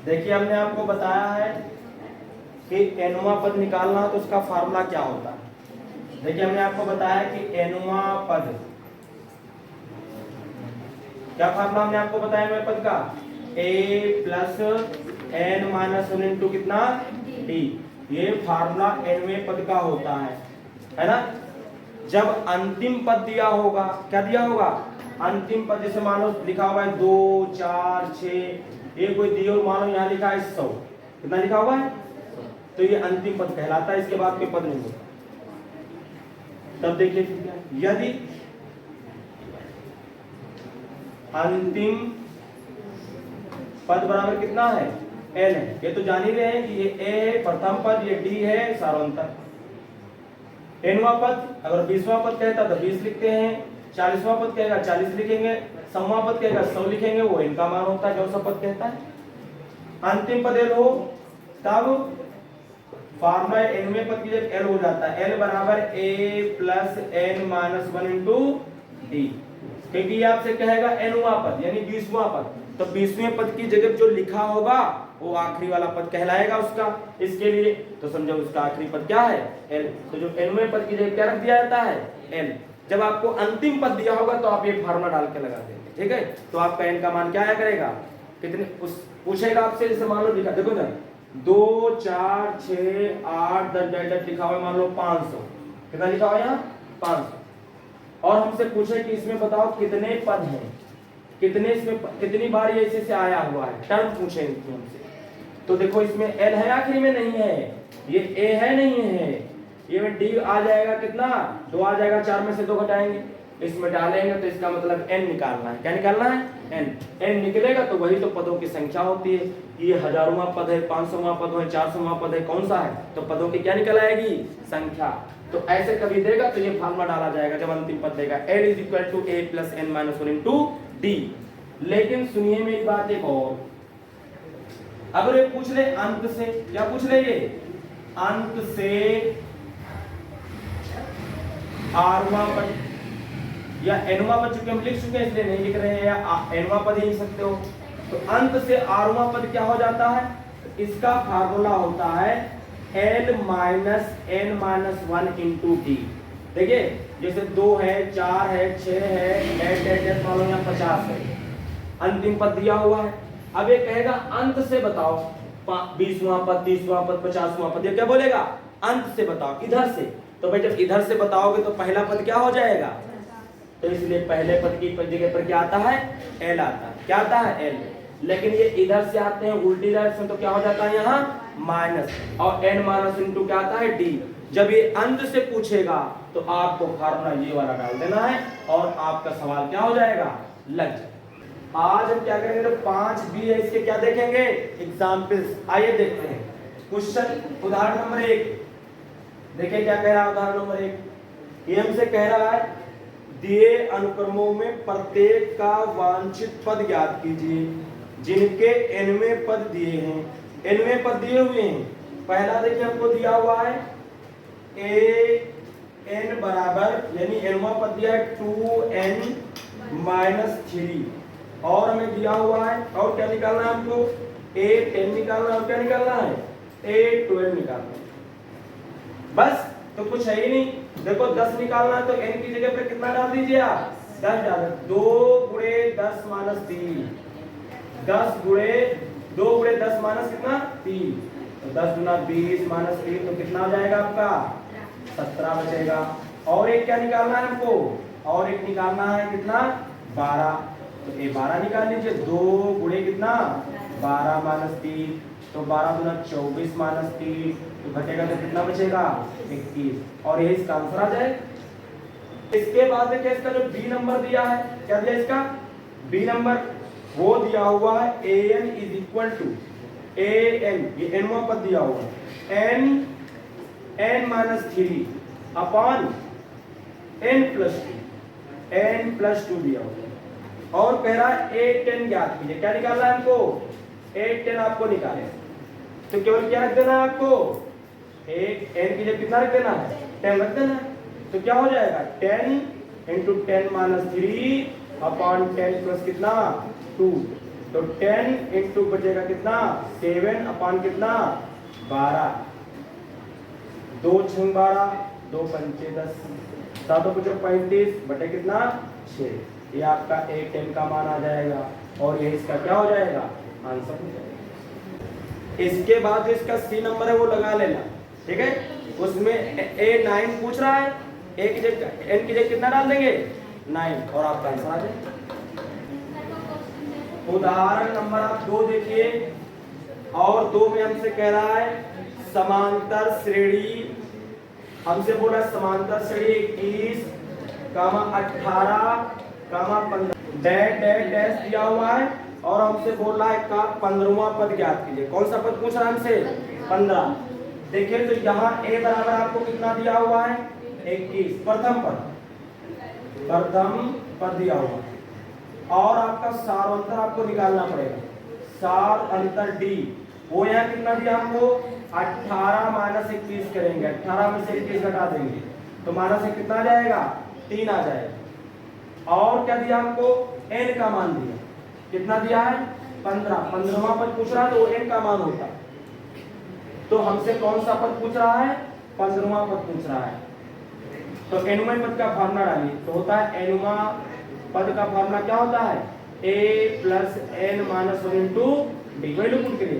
देखिए हमने आपको बताया है कि एनवा पद निकालना हो तो उसका फार्मूला क्या होता है। देखिए हमने आपको बताया कि एनवा पद, क्या फार्मूला हमने आपको बताया एनवा पद का, A plus N minus one into कितना डी। ये फार्मूला एनवे पद का होता है ना। जब अंतिम पद दिया होगा, क्या दिया होगा, अंतिम पद, जैसे मान लो लिखा हुआ है 2 4 6, ये कोई दियो, मान लो यहाँ लिखा है 100, कितना लिखा हुआ है, तो ये अंतिम पद कहलाता है, इसके बाद कोई पद नहीं होता। तब देखिए यदि अंतिम पद बराबर कितना है, एन है, ये तो जान ही रहे हैं कि ये ए है प्रथम पद, ये डी है सार्वंतक। एनवा पद अगर 20वां पद कहता तो 20 लिखते हैं, 40वां पद कहेगा 40 लिखेंगे, 100वां पद कहेगा 100 लिखेंगे, वो इनका मान होता है जो सा पद कहता है। अंतिम पद एल हो तब फार्मूला एनवे पद की जब एल हो जाता है, एल बराबर A plus N minus one into D, क्योंकि ये आपसे कहेगा एनवा पद यानी 20वां पद, तो 20वें पद की जगह जो लिखा होगा वो आखिरी वाला पद कहलाएगा उसका, इसके लिए तो समझो उसका आखिरी पद क्या है, एल। तो जो एनवे पद की जगह क्या रख दिया जाता है, एल। जब आपको अंतिम पद दिया होगा तो आप ये फार्मूला डाल के लगा देंगे, ठीक है। तो आपका एन का मान क्या आया करेगा, कितने उस पूछेगा आपसे, जैसे मान लो लिखा, देखो ना 2 4 6 8 10 डायरेक्ट लिखा हुआ है, मान लो 500, कितना लिखा हुआ है यहाँ 500, और हमसे पूछे कि इसमें बताओ कितने पद हैं, कितने इसमें कितनी बार ये इसे से आया हुआ है, टर्म पूछे हमसे। तो देखो इसमें एल है आखिरी में नहीं है, ये ए है नहीं है, ये में डी आ जाएगा, कितना 2 आ जाएगा, 4 में से 2 घटाएंगे, इसमें डालेंगे तो इसका मतलब एन निकालना है। क्या निकालना है, एन। एन निकलेगा तो वही तो पदों की संख्या होती है, ये 1000वां पद है, 500वां पद है, 400वां पद है, कौन सा है, तो पदों की क्या निकल आएगी, संख्या। तो ऐसे कभी देगा तो ये फार्मूला डाला जाएगा जब अंतिम पद देगा, L is equal to A plus N minus one into D. लेकिन सुनिए मेरी बात एक और, अगर ये पूछ ले अंत से, क्या पूछ ले, ये अंत से आरवां पद या एनवा पद, चूंकि हम लिख चुके हैं इसलिए नहीं लिख रहे हैं, या एनवा पद ही लिख सकते हो। तो अंत से आरवां पद क्या हो जाता है, इसका फार्मूला होता है L minus N minus one into D. देखिए जैसे 2 है, 4 है, 6 है, मान लो यहाँ 50 है, अंतिम पद दिया हुआ है। अब ये कहेगा अंत से बताओ 20वां पद, 30वां पद, 50वां पद, ये क्या बोलेगा, अंत से बताओ, इधर से। तो भाई जब इधर से बताओगे तो पहला पद क्या हो जाएगा, तो इसलिए पहले पद की जगह पर क्या आता है, एल आता है, क्या आता है, एल। लेकिन ये इधर से आते हैं उल्टी डायरेक्शन, तो क्या हो जाता है यहाँ माइनस, और एन माइनस इंटू क्या आता है डी। जब ये अंत से पूछेगा तो आपको फार्मूला ये वाला डाल देना है और आपका सवाल क्या हो जाएगा, लग जाएगा। आज हम क्या करेंगे, तो 5B है, इसके क्या देखेंगे, एग्जाम्पल्स। आइए देखते हैं क्वेश्चन, उदाहरण नंबर 1। देखिए क्या कह रहा है उदाहरण नंबर 1, ये हमसे कह रहा है दिए अनुक्रमों में प्रत्येक का वांछित पद ज्ञात कीजिए जिनके nवें पद दिए हैं। nवें पद दिए हुए हैं, पहला देखिए हमको दिया हुआ है ए एन बराबर, यानी nवां पद दिया है 2n माइनस 3, और हमें दिया हुआ है, और क्या निकालना है हमको, a10 निकालना है, और क्या निकालना है, a12 निकालना है। बस, तो कुछ है ही नहीं। देखो 10 निकालना है तो n की जगह पे कितना डाल दीजिए आप, 10 डाल, 2 गुणे 10 माइनस 3, 10 गुणे 2 गुणे 10 माइनस कितना 3, तो 10 गुना 20 माइनस 3, तो कितना हो जाएगा आपका 17 बचेगा। और एक क्या निकालना है हमको, और एक निकालना है कितना 12, तो ये 12 निकाल लीजिए, 2 गुणे कितना 12 माइनस 3, तो 12 गुना 24 माइनस 3, तो घटेगा तो कितना बचेगा 21, और ये इसका आंसर आ जाए। इसके बाद देखिए इसका जो बी नंबर दिया है, क्या दिया इसका बी नंबर, वो दिया हुआ है an is equal to an, ये nवां पद दिया हुआ है, n minus 3 upon n plus 2 दिया हुआ है, और कह रहा है a10 ज्ञात कीजिए। क्या निकालना है हमको, a10 आपको निकाले, तो केवल क्या रख देना है आपको, एक n की जगह कितना रख देना है, 10 रख देना है। तो क्या हो जाएगा 10 इंटू 10 माइनस 3 अपॉन 10 प्लस कितना 2, तो 10 इंटू बचेगा कितना 7 अपान कितना 12, 2 6 12, 2 पंचे 10, 7 बचे 35 बटे कितना 6। ये आपका A10 का मान आ जाएगा और ये इसका क्या हो जाएगा आंसर हो जाएगा। इसके बाद जो इसका C नंबर है वो लगा लेना, ठीक है। उसमें A9 पूछ रहा है, A की जगह N की जगह कितना डाल देंगे 9 और आपका आंसर आ जाएगा। उदाहरण नंबर आप 2 देखिए, और 2 में हमसे कह रहा है समांतर श्रेणी, हमसे बोला समांतर श्रेणी 21, 18, 15 डैश डैश डैश दिया हुआ है और हमसे बोल रहा है का 15वां पद ज्ञात कीजिए। कौन सा पद पूछ रहा है हमसे 15। देखिए तो यहाँ a बराबर आपको कितना दिया हुआ है 21, प्रथम पद दिया हुआ है और आपका सार अंतर आपको निकालना पड़ेगा। सार अंतर d वो यहाँ कितना दिया हमको 18 माइनस 21 करेंगे, 18 में से 21 घटा देंगे तो माइनस से कितना आ जाएगा 3 आ जाएगा। और क्या दिया हमको n का मान दिया, कितना दिया है 15, 15वां पद पूछ रहा है तो n का मान होता, तो हमसे कौन सा पद पूछ रहा है 15वां पद पूछ रहा है। तो nवें पद का फॉर्मूला डालिए, तो होता है nवां पद का फॉर्मूला क्या होता है a plus n minus 1 into D. Value put करिए,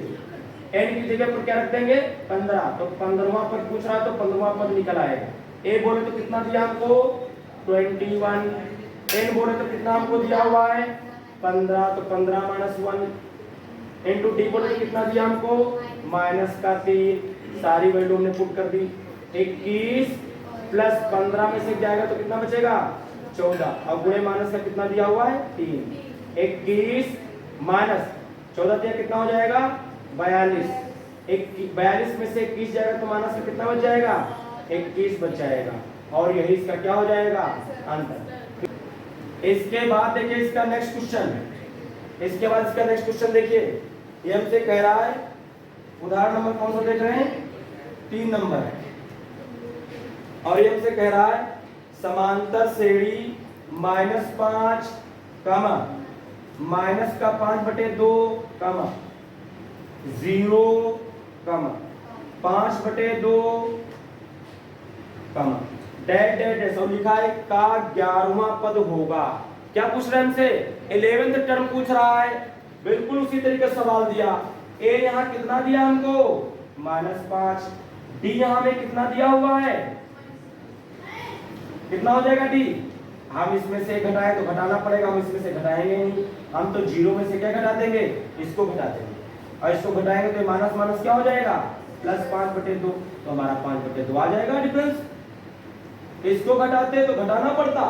n की जगह पर क्या रख देंगे 15, तो 15वां पद पूछ रहा है तो 15वां पद निकल आएगा। a बोले तो कितना दिया हमको 21, n बोले तो कितना हमको दिया हुआ है 15, तो 15 माइनस 1 इंटू डी बोले तो कितना दिया हमको माइनस का 3, सारी वैल्यू हमने पुट कर दी। 21 प्लस 15 में से जाएगा तो कितना बचेगा 14, और गुणे माइनस का कितना दिया हुआ है 3, 21 माइनस 14 दिया कितना हो जाएगा 42, 42 में से 21 जाएगा तो माइनस का कितना बच जाएगा 21 बच जाएगा और यही इसका क्या हो जाएगा आंसर। इसके बाद देखिए इसका नेक्स्ट क्वेश्चन, इसके बाद इसका नेक्स्ट क्वेश्चन देखिए, ये हमसे कह रहा है उदाहरण नंबर कौन सा देख रहे हैं 3 नंबर है, और ये हमसे कह रहा है समांतर श्रेणी -5 कमा माइनस का 5/2 कमा 0 कमा 5/2 कमा डैश डैश डैश और लिखा है का 11वां पद होगा। क्या पूछ रहे हैं हमसे 11th टर्म पूछ रहा है, बिल्कुल उसी तरीके से सवाल दिया। a यहाँ कितना दिया हमको -5, d यहाँ में कितना दिया हुआ है, कितना हो जाएगा d, हम इसमें से घटाएं तो घटाना पड़ेगा, हम इसमें से घटाएंगे नहीं, हम तो 0 में से क्या घटा देंगे इसको घटा देंगे, और इसको घटाएंगे तो माइनस माइनस क्या हो जाएगा +5/2, तो हमारा 5/2 आ जाएगा डिफरेंस। इसको घटाते तो घटाना पड़ता,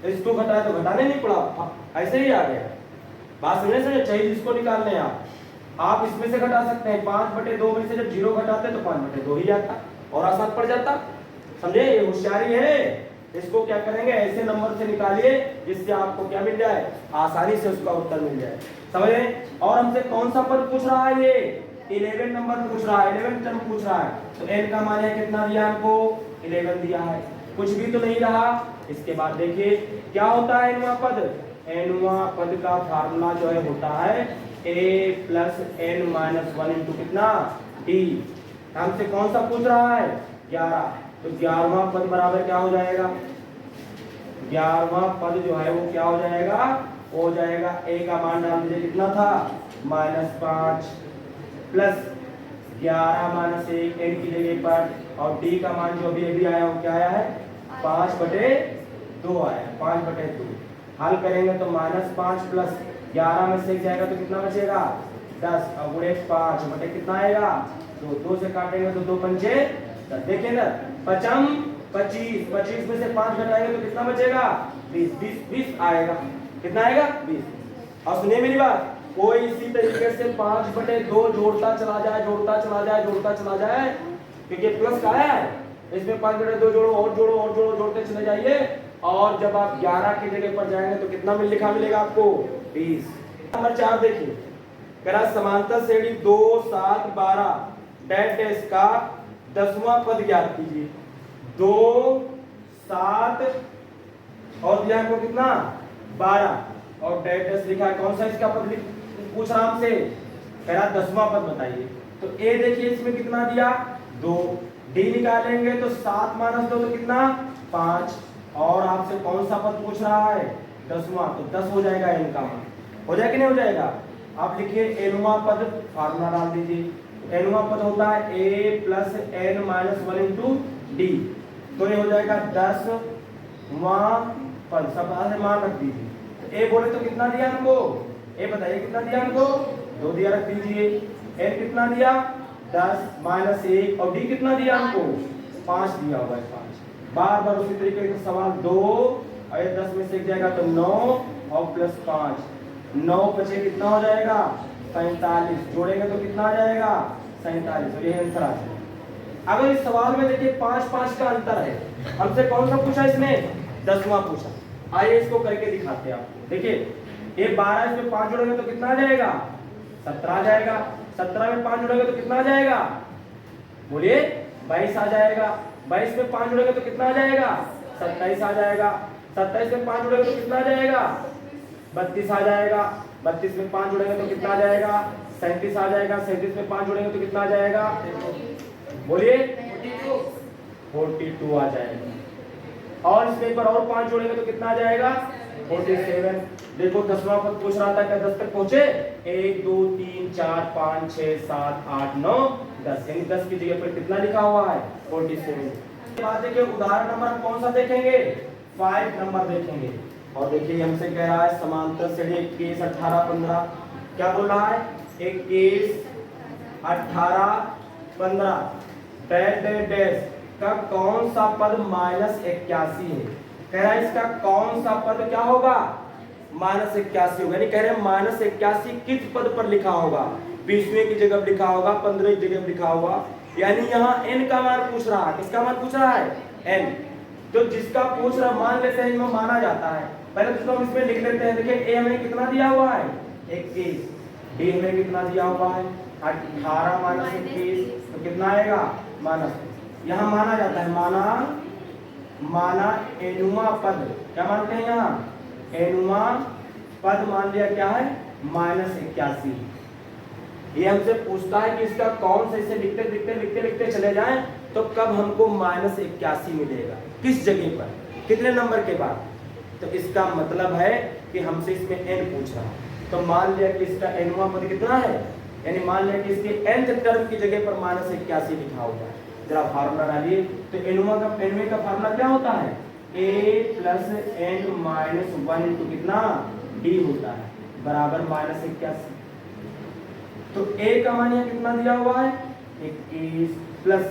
इसको घटाए तो घटाने नहीं पड़ा, ऐसे ही आ गया। बात समझने से चाहिए, जिसको निकालने हैं आप इसमें से घटा सकते हैं 5/2 में से जब 0 घटाते तो 5/2 ही आता और आसान पड़ जाता। समझे, ये होशियारी है। इसको क्या करेंगे ऐसे नंबर से निकालिए जिससे आपको क्या मिल जाए आसानी से उसका उत्तर मिल जाए, समझे। और हमसे कौन सा पद पूछ रहा है, ये 11 नंबर पूछ रहा है, 11 टर्म पूछ रहा है, तो n का मान है कितना दिया हमको 11 दिया है, कुछ भी तो नहीं रहा। इसके बाद देखिए क्या होता है nवां पद, nवां पद का फार्मूला जो है होता है a plus n minus 1 into कितना d। हमसे कौन सा पूछ रहा है 11, तो 11वां पद बराबर क्या हो जाएगा, 11वां पद जो है वो क्या हो जाएगा, वो हो जाएगा a का मान डाल दीजिए कितना था -5 प्लस 11 माइनस 1 n की जगह पर, और d का मान जो अभी आया वो क्या आया है 5/2 आया, 5/2 हल करेंगे तो -5 प्लस 11 में से जाएगा तो कितना बचेगा 10, और गुणे 5 बटे कितना आएगा 2, 2 से काटेंगे तो 2 पंचे 10, देखिए ना 5 25, 25 में से 5 घटाएंगे तो कितना बचेगा 20, 20 आएगा, कितना आएगा 20। और सुनिए मेरी बात, कोई इसी तरीके से 5/2 जोड़ता चला जाए, जोड़ता चला जाए, जोड़ता चला जाए, क्योंकि प्लस का है इसमें 5/2 जोड़ो और जोड़ो और जोड़ो, जोड़ते चले जाइए, और जब आप 11 की जगह पर जाएंगे तो कितना लिखा मिलेगा आपको 20। नंबर 4 देखिए, कह रहा समांतर श्रेणी 2 7 12 डैश डैश का 10वां पद ज्ञात कीजिए। 2 7 और दिया आपको कितना 12 और डैश डैश लिखा है, कौन सा इसका पद पूछ रहा हमसे, कह रहा 10वां पद बताइए। तो ए देखिए इसमें कितना दिया 2, डी निकालेंगे तो 7 - 2 तो कितना 5, और आपसे कौन सा पद पूछ रहा है 10वां, तो 10 हो जाएगा एन का मान। हो जाएगा कि नहीं हो जाएगा? आप लिखिए एनवां पद, फार्मूला डाल दीजिए। एनवां पद होता है A plus N minus 1 into D, तो ये हो जाएगा 10वां पद। सब से मान रख दीजिए। ए बोले तो कितना दिया हमको, ए बताइए कितना दिया हमको 2 दिया, रख दीजिए। एन कितना दिया 10 माइनस 1, और डी कितना दिया हमको 5 दिया होगा 5। बार बार उसी तरीके से सवाल 2 और ये 10 में से एक जाएगा तो 9 और प्लस 5, 9 बचे कितना हो जाएगा 47, जोड़ेंगे तो कितना आ जाएगा 47, और ये आंसर आ जाएगा। अगर इस सवाल में देखिए 5 का अंतर है, हमसे कौन सा पूछा इसने 10वां पूछा। आइए इसको करके दिखाते हैं आपको। देखिए ये 12 इसमें 5 जोड़ेंगे तो कितना आ जाएगा 17 आ जाएगा, 17 में 5 जोड़ेंगे तो कितना आ जाएगा, बोलिए 22 आ जाएगा। 22 में 5 जोड़ेंगे तो कितना आ जाएगा 27 आ जाएगा। 27 में 5 जोड़ेंगे तो कितना आ जाएगा 32 आ जाएगा। 32 में 5 जोड़ेंगे तो कितना आ जाएगा 37 आ जाएगा। 37 में 5 जोड़ेंगे तो कितना आ जाएगा, बोलिए 42 आ जाएगा। और इसमें एक बार और 5 जोड़ेंगे तो कितना आ जाएगा 47। देखो 10वां पद पूछ रहा था, क्या 10 तक पहुंचे? 1 2 3 4 5 6 7 8 9 10, यानी 10 की जगह पर कितना लिखा हुआ है 47। बात देखिए उदाहरण नंबर कौन सा देखेंगे 5 नंबर देखेंगे। और देखिए हमसे कह रहा है समांतर श्रेणी 21 18 15, क्या बोल रहा है 21 18 15 डैश डैश डैश का कौन सा पद -81 है। कह रहा है इसका कौन सा पद क्या होगा -81 होगा, यानी कह रहे हैं -81 किस पद पर लिखा होगा, 20वें की जगह लिखा होगा, 15वें की जगह लिखा होगा, यानी यहाँ n का मान पूछ रहा है। किसका मान पूछ रहा है n, तो जिसका पूछ रहा मान लेते हैं इसमें माना जाता है। पहले तो हम इसमें लिख लेते हैं। देखिए a हमें कितना दिया हुआ है 21, d हमें कितना दिया हुआ है 18 - 21, तो कितना आएगा माइनस, यहाँ माना जाता है माना एनुमा पद, क्या मानते हैं यहाँ एनुमा पद मान लिया क्या है -81। ये हमसे पूछता है कि इसका कौन सा, इसे लिखते लिखते लिखते लिखते चले जाएं तो कब हमको -81 मिलेगा, किस जगह पर, कितने नंबर के बाद। तो इसका मतलब है कि हमसे इसमें n पूछ रहा है। तो मान लिया कि इसका एनुमा पद कितना है, यानी मान लिया कि इसके nth टर्म की जगह पर -81 लिखा होगा। जरा फार्मूला डालिए। तो एनुमा का फार्मूला क्या होता है a plus n minus 1 into कितना d होता है बराबर -81। तो a का मान यहाँ कितना दिया हुआ है 21 प्लस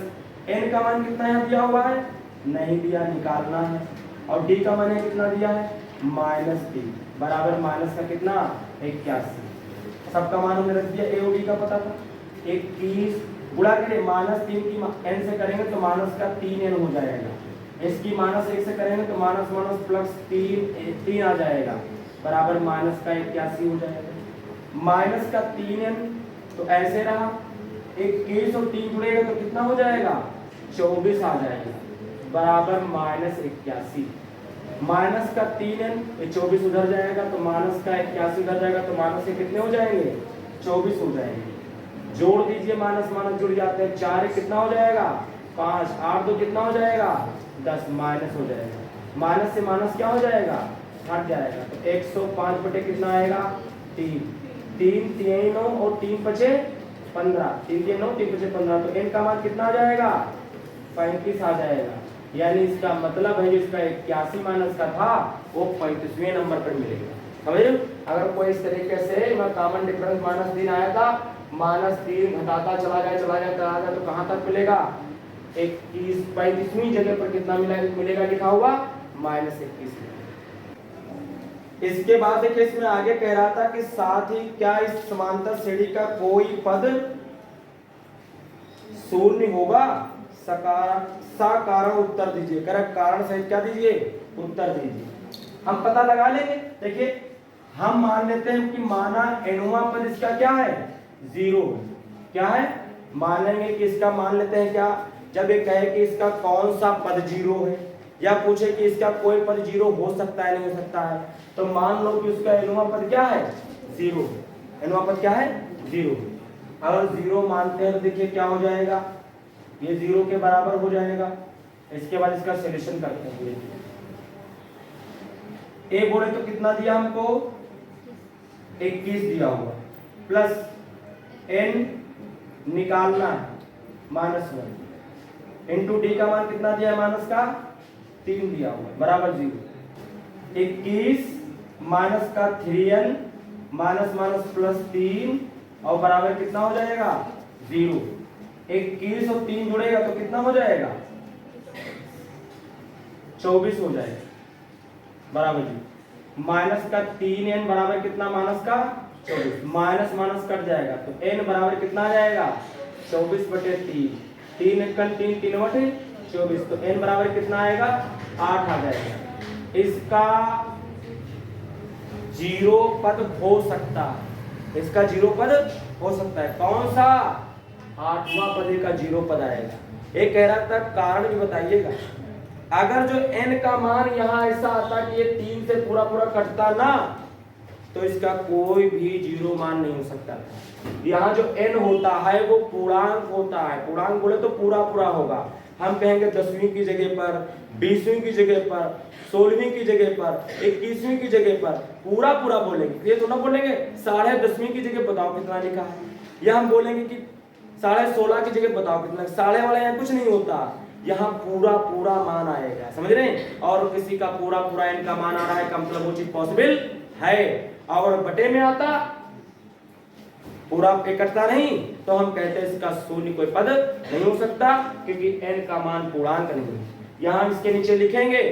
n का मान कितना यहाँ दिया हुआ है नहीं दिया, निकालना है। और d का मान यहाँ कितना दिया है -3 बराबर माइनस का कितना 81। सबका मान हमने रख दिया, a और d का पता था। 21 गुणा करें -3 की n से करेंगे तो माइनस का 3n हो जाएगा। इसकी -1 से करेंगे तो माइनस माइनस प्लस 3 आ जाएगा बराबर माइनस का 81 हो जाएगा। माइनस का 3n तो ऐसे रहा, 21 और 3 जुड़ेगा तो कितना हो जाएगा 24 आ जाएगा बराबर -81। माइनस का 3n 24 उधर जाएगा तो माइनस का 81 उधर जाएगा तो माइनस के कितने हो जाएंगे 24 हो जाएंगे। जोड़ दीजिए, माइनस माइनस जुड़ जाते हैं, 4 कितना हो जाएगा 5, 8 2 कितना हो जाएगा 10, माइनस हो जाएगा। माइनस से माइनस क्या हो जाएगा हट जाएगा। तो 105 बटे कितना आएगा 3 3 3 9 और 3 बचे 15, 3 3 9 3 बचे 15, तो n का मान कितना आ जाएगा 35 आ जाएगा। यानी इसका मतलब है जो इसका 81 माइनस का था वो 35वें नंबर पर मिलेगा। समझे? अगर कोई इस तरीके से मैं कॉमन डिफरेंस -3 आया था, -3 घटाता चला गया तो कहां तक मिलेगा 21, 35वीं जगह पर कितना मिलेगा लिखा हुआ -21। इसके बाद देखिए इसमें आगे कह रहा था कि साथ ही क्या इस समांतर श्रेणी का कोई पद शून्य होगा, सकारण उत्तर दीजिए। करेक्ट कारण सहित क्या दीजिए उत्तर दीजिए। हम पता लगा लेंगे। देखिए हम मान लेते हैं कि माना एनुमा पद इसका क्या है 0, क्या है मान लेंगे कि इसका मान लेते हैं क्या, जब ये कहे कि इसका कौन सा पद 0 है या पूछे कि इसका कोई पद 0 हो सकता है नहीं हो सकता है, तो मान लो कि उसका एनुमा पद क्या है 0। एनवा पद क्या है 0। अगर 0 मानते हैं तो देखिए क्या हो जाएगा, ये 0 के बराबर हो जाएगा। इसके बाद इसका सॉल्यूशन करते हैं। ए बोले तो कितना दिया हमको 21 दिया हुआ, प्लस n निकालना है -1 इंटू डी का मान कितना दिया है माइनस का 3 दिया हुआ बराबर 0। 21 माइनस का 3n माइनस माइनस प्लस 3 और बराबर कितना हो जाएगा 0। 21 और 3 जुड़ेगा तो कितना हो जाएगा 24 हो जाएगा बराबर 0। माइनस का 3n बराबर कितना माइनस का 24, माइनस माइनस कट जाएगा तो n बराबर कितना आ जाएगा 24/3, 3 एकल 3 3 बटे 24, तो n बराबर कितना आएगा 8 आ जाएगा। इसका 0 पद हो सकता है, इसका 0 पद हो सकता है। कौन सा 8वां पद का 0 पद आएगा। ये कह रहा था कारण भी बताइएगा। अगर जो n का मान यहाँ ऐसा आता कि ये 3 से पूरा पूरा कटता ना, तो इसका कोई भी 0 मान नहीं हो सकता। यहाँ जो n होता है वो पूर्णांक होता है, पूर्णांक बोले तो पूरा पूरा होगा। हम कहेंगे 10वीं की जगह पर, 20वीं की जगह पर, 16वीं की जगह पर, 21वीं की जगह पर पूरा पूरा बोलेंगे। ये तो ना बोलेंगे 10.5वीं की जगह बताओ कितना लिखा है, या हम बोलेंगे कि 16.5 की जगह बताओ कितना। साढ़े वाला यहाँ कुछ नहीं होता, यहाँ पूरा पूरा मान आएगा, समझ रहे हैं। और किसी का पूरा पूरा n का मान आ रहा है का मतलब वो चीज पॉसिबल है, और बटे में आता पूरा इकट्ठा नहीं, तो हम कहते हैं इसका शून्य कोई पद नहीं हो सकता, क्योंकि n का मान पूर्णांक नहीं है। यहाँ इसके नीचे लिखेंगे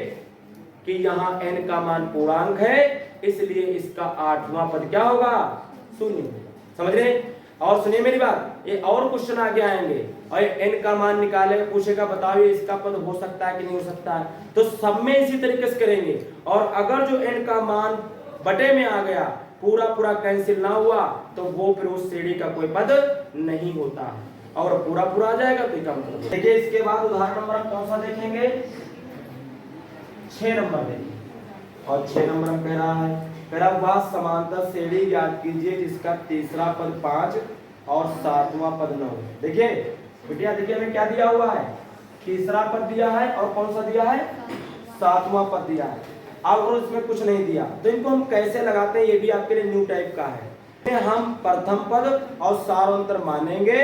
कि यहाँ n का मान पूर्णांक है, इसलिए इसका 8वां पद क्या होगा शून्य। समझ रहे हैं। और सुनिए मेरी बात, ये और क्वेश्चन आगे आएंगे और n का मान निकाले पूछेगा बताओ इसका पद हो सकता है कि नहीं हो सकता है, तो सब में इसी तरीके से करेंगे। और अगर जो n का मान बटे में आ गया, पूरा पूरा कैंसिल ना हुआ, तो वो फिर उस श्रेणी का कोई पद नहीं होता है, और पूरा पूरा आ जाएगा तो इसका मतलब। देखिए इसके बाद उदाहरण नंबर हम कौन सा देखेंगे 6 नंबर देखेंगे। और 6 नंबर हम कह रहा है, वह समांतर श्रेणी ज्ञात कीजिए जिसका तीसरा पद 5 और 7वां पद 9। देखिए बेटिया, देखिए हमें क्या दिया हुआ है, तीसरा पद दिया है और कौन सा दिया है 7वां पद दिया है। अब और इसमें कुछ नहीं दिया, तो इनको हम कैसे लगाते हैं ये भी आपके लिए न्यू टाइप का है। हम प्रथम पद और सारांतर मानेंगे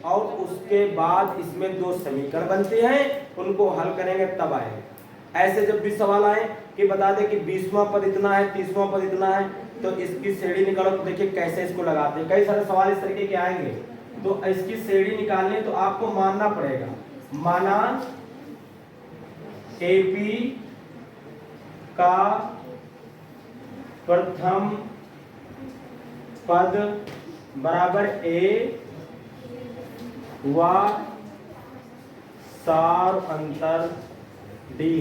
और उसके बाद इसमें 2 समीकरण बनते हैं, उनको हल करेंगे तब आएगा। ऐसे जब भी सवाल आए कि बता दे कि 20वां पद इतना है, 30वां पद इतना है, तो इसकी श्रेणी निकालो, तो देखिए कैसे इसको लगाते हैं। कई सारे सवाल इस तरीके के आएंगे, तो इसकी श्रेणी निकालनी तो आपको मानना पड़ेगा। माना एपी का प्रथम पद बराबर ए व सार अंतर डी।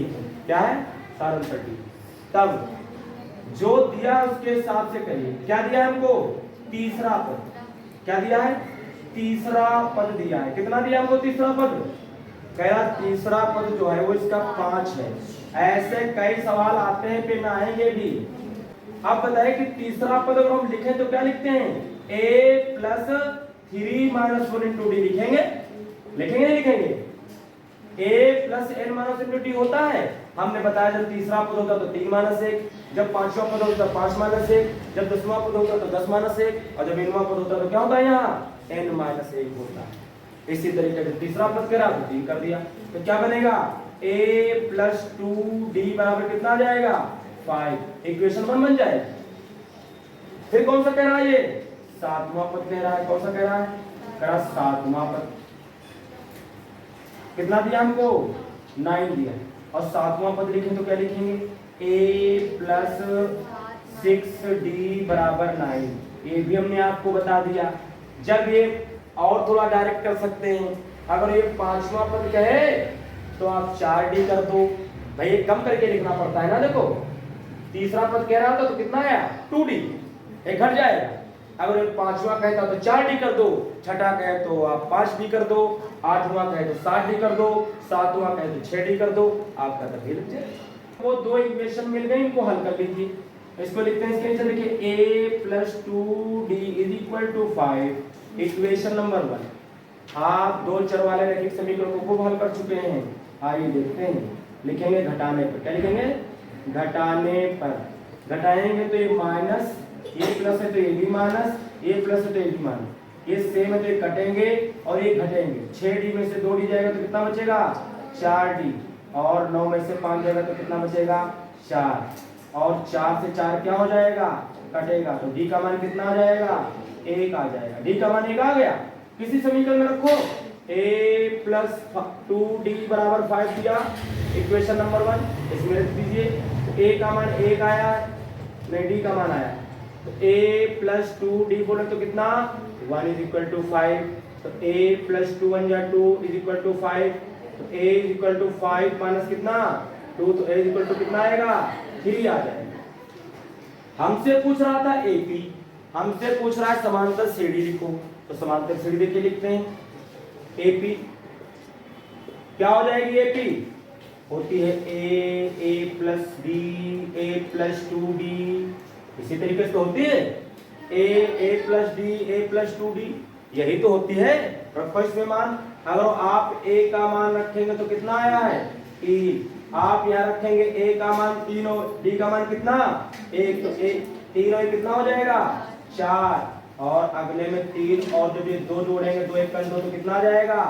क्या है सार अंतर डी। तब जो दिया उसके हिसाब से करिए। क्या दिया है हमको तीसरा पद, क्या दिया है तीसरा पद दिया है। कितना दिया हमको तीसरा पद, कह तीसरा पद जो है वो इसका 5 है। ऐसे कई सवाल आते हैं, पे में आएंगे भी। अब बताइए कि तीसरा पद अगर हम लिखें तो क्या लिखते हैं a plus 3 minus 1 into D लिखेंगे, लिखेंगे नहीं लिखेंगे। a plus n minus into D होता है। हमने बताया जब तीसरा पद होता तो 3 माइनस 1, जब 5वां पद होता तो 5 माइनस 1, जब 10वां पद होता तो 10 माइनस 1, और जब 9वां पद होता तो क्या होता है यहाँ n माइनस 1 होता है। इसी तरीके से तीसरा पद करा तो 3 कर दिया, तो क्या बनेगा a प्लस 2d बराबर कितना आ जाएगा 5। इक्वेशन 1 बन जाएगा। फिर कौन सा कह रहा है ये 7वां पद कह रहा है। कौन सा कह रहा है, कह रहा 7वां पद। कितना दिया हमको 9 दिया, और 7वां पद लिखें तो क्या लिखेंगे a प्लस 6d बराबर 9। ये भी हमने आपको बता दिया। जब ये और थोड़ा डायरेक्ट कर सकते हैं, अगर ये 5वां पद कहे तो आप 4d कर दो। भाई ये कम करके लिखना पड़ता है ना। देखो तीसरा पद कह रहा था तो कितना आया 2d, एक घट जाएगा। अगर ये 5वां कहता तो 4d कर दो, छठा कहे तो आप 5d कर दो, 8वां कहे तो 7d कर दो, 7वां कहे तो 6d कर दो। आपका तभी लग जाए। वो 2 इक्वेशन मिल गई, इनको हल कर लीजिए। इसको लिखते हैं इसके नीचे देखिए a plus 2d is equal to 5 equation number 1। आप दो चर वाले रैखिक समीकरण को खूब हल कर चुके हैं। आइए देखते हैं। लिखेंगे घटाने पर, क्या लिखेंगे घटाने पर। घटाएंगे तो ये माइनस, ये प्लस है तो ये भी माइनस, ये प्लस है तो ये भी माइनस, ये सेम है तो ये कटेंगे और ये घटेंगे। 6d में से 2d जाएगा तो कितना बचेगा 4d, और 9 में से 5 जाएगा तो कितना बचेगा 4, और 4 से 4 क्या हो जाएगा कटेगा, तो d का मान कितना आ जाएगा 1 आ जाएगा। d का मान 1 आ गया। किसी समीकरण में रखो a प्लस 2d बराबर 5 दिया इक्वेशन नंबर 1, इसमें रख दीजिए। तो a का मान 1 आया, नहीं d का मान आया, तो a प्लस 2d बोले तो कितना 1 इज इक्वल टू 5, तो a प्लस 2 1 जा 2 इज इक्वल टू 5, तो a is equal to 5 minus कितना 2, तो a इज इक्वल टू कितना आएगा 3 आ जाएगा। हमसे पूछ रहा था AP, हमसे पूछ रहा है समांतर CD लिखो, तो समांतर CD देख के लिखते हैं। AP क्या हो जाएगी, AP होती है a plus b a plus 2b, इसी तरीके से तो होती है a plus d a plus 2d, यही तो होती है। रखो इसमें मान, अगर आप a का मान रखेंगे तो कितना आया है 3, आप यहाँ रखेंगे a का मान 3 और d का मान कितना 1, तो 3 और कितना हो जाएगा 4, और अगले में 3 और जब ये 2 जोड़ेंगे 2 1 2 तो कितना आ जाएगा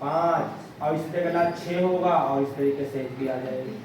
5, और इसी तरह 6 होगा, और इस तरीके से 1 भी आ जाएगी।